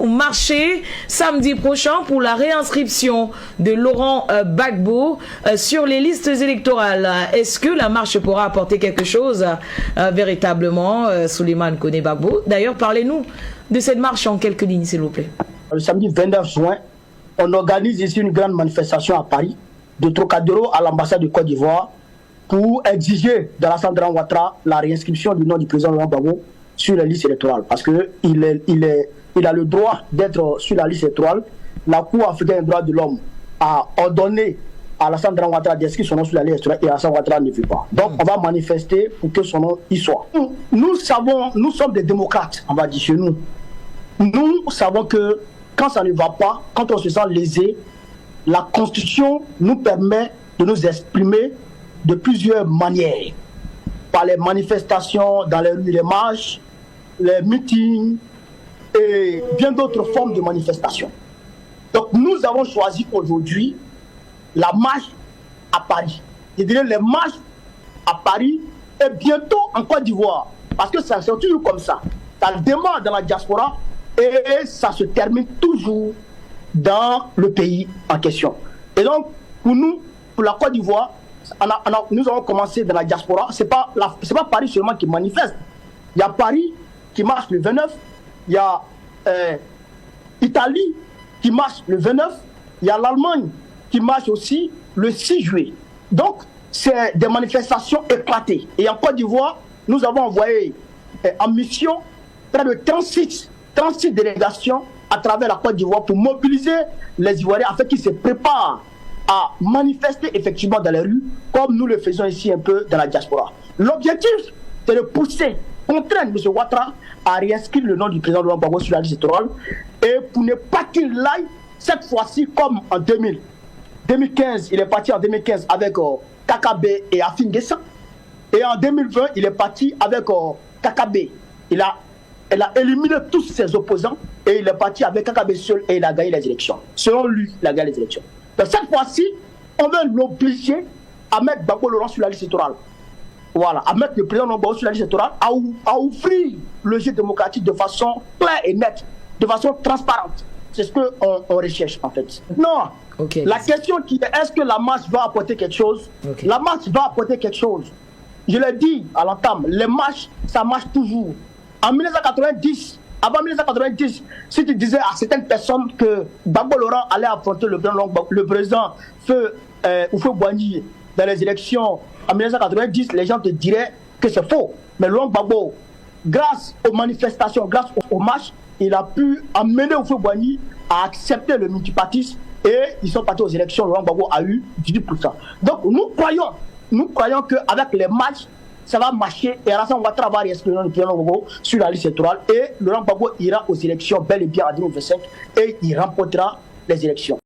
marcher samedi prochain pour la réinscription de Laurent Gbagbo sur les listes électorales. Est-ce que la marche pourra apporter quelque chose véritablement, Souleymane Kone Gbagbo? D'ailleurs, parlez-nous de cette marche en quelques lignes, s'il vous plaît. Le samedi 29 juin, on organise ici une grande manifestation à Paris, de Trocadéro à l'ambassade de Côte d'Ivoire, pour exiger de Alassane Dramane Ouattara la réinscription du nom du président Laurent Gbagbo sur la liste électorale. Parce qu'il a le droit d'être sur la liste électorale. La Cour africaine des droits de l'homme a ordonné à Alassane Dramane Ouattara d'inscrire son nom sur la liste électorale et Alassane Ouattara ne veut pas. Donc on va manifester pour que son nom y soit. Nous sommes des démocrates, on va dire chez nous. Nous savons que quand ça ne va pas, quand on se sent lésé, la Constitution nous permet de nous exprimer de plusieurs manières. Par les manifestations dans les rues, les marches, les meetings et bien d'autres formes de manifestations. Donc nous avons choisi aujourd'hui la marche à Paris. Je dirais les marches à Paris et bientôt en Côte d'Ivoire. Parce que ça c'est toujours comme ça. Ça démarre dans la diaspora et ça se termine toujours dans le pays en question. Et donc, pour nous, pour la Côte d'Ivoire, nous avons commencé dans la diaspora. C'est pas Paris seulement qui manifeste. Il y a Paris qui marche le 29, il y a Italie qui marche le 29, il y a l'Allemagne qui marche aussi le 6 juillet. Donc, c'est des manifestations éclatées. Et en Côte d'Ivoire, nous avons envoyé en mission près de 36 délégations à travers la Côte d'Ivoire pour mobiliser les Ivoiriens afin qu'ils se préparent à manifester effectivement dans les rues comme nous le faisons ici un peu dans la diaspora. L'objectif, c'est de pousser, contraindre M. Ouattara à réinscrire le nom du président Laurent Gbagbo sur la liste électorale et pour ne pas qu'il aille cette fois-ci comme en 2015, il est parti en 2015 avec Kakabe et Afin Guessan et en 2020, il est parti avec Kakabe. Il a éliminé tous ses opposants et il est parti avec Kakabe seul et il a gagné les élections. Selon lui, il a gagné les élections. Donc cette fois-ci, on veut l'obliger à mettre Gbagbo Laurent sur la liste électorale. Voilà, à mettre le président Gbagbo sur la liste électorale, à ouvrir le jeu démocratique de façon claire et nette, de façon transparente. C'est ce qu'on recherche en fait. Non, la question qui est, est-ce que la marche va apporter quelque chose? La marche va apporter quelque chose. Je l'ai dit à l'entame, les marches, ça marche toujours. En 1990, avant 1990, si tu disais à certaines personnes que Gbagbo Laurent allait affronter le président Houphouët-Boigny dans les élections en 1990, les gens te diraient que c'est faux. Mais Laurent Gbagbo, grâce aux manifestations, grâce aux marches, il a pu amener Houphouët-Boigny à accepter le multipartisme et ils sont partis aux élections. Laurent Gbagbo a eu 18%. Donc nous croyons qu'avec les marches, ça va marcher et Alassane Ouattara va réinscrire le président Gbagbo sur la liste électorale et Laurent Gbagbo ira aux élections bel et bien en 2025 et il remportera les élections.